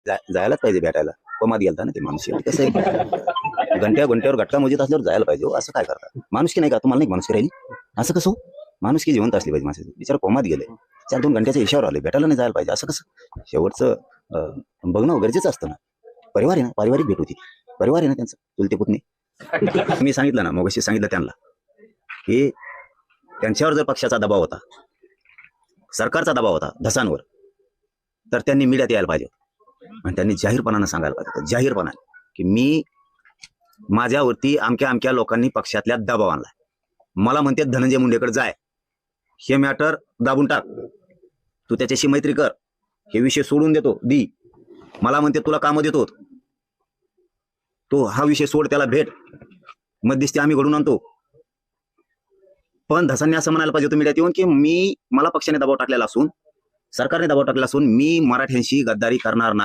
जायलाच पाहिजे भेटायला. कोमात गेलता ना ते माणूस. एवढं कसं आहे, घंट्यावर घटका मोजित असल्यावर जायला पाहिजे हो. असं काय करता? माणुसकी नाही का तुम्हाला? नाही माणुसकी राहिली? असं कसं हो? माणुसकी जिवंत असली पाहिजे माणसाची. बिचारा कोमात गेले, 4-2 घंट्याच्या इशावर आले, भेटायला नाही जायला पाहिजे. असं कसं? शेवटचं बघणं गरजेचं असतं ना. परिवार आहे ना, पारिवारिक भेट होती. परिवार आहे ना त्यांचा, चुलते पुतणे. मी सांगितलं ना, मगाशी सांगितलं त्यांना की त्यांच्यावर जर पक्षाचा दबाव होता, सरकारचा दबाव होता धसांवर, तर त्यांनी मीडियात यायला पाहिजे आणि त्यांनी जाहीरपणानं सांगायला पाहिजे होतं, जाहीरपणाने, की मी माझ्यावरती अमक्या लोकांनी पक्षातल्या दबाव आणलाय. मला म्हणते धनंजय मुंडेकडे जाय, हे मॅटर दाबून टाक, तू त्याच्याशी मैत्री कर, हे विषय सोडून देतो दी, मला म्हणते तुला कामं देतो, तो हा विषय सोड, त्याला भेट, मध्यस्थी आम्ही घडून आणतो. पण धसांनी असं म्हणायला पाहिजे होतं मीडियात येऊन की मला पक्षाने दबाव टाकलेला असून, सरकारने दबाव टाकलेला असून मी मराठ्यांशी गद्दारी करणार नाही.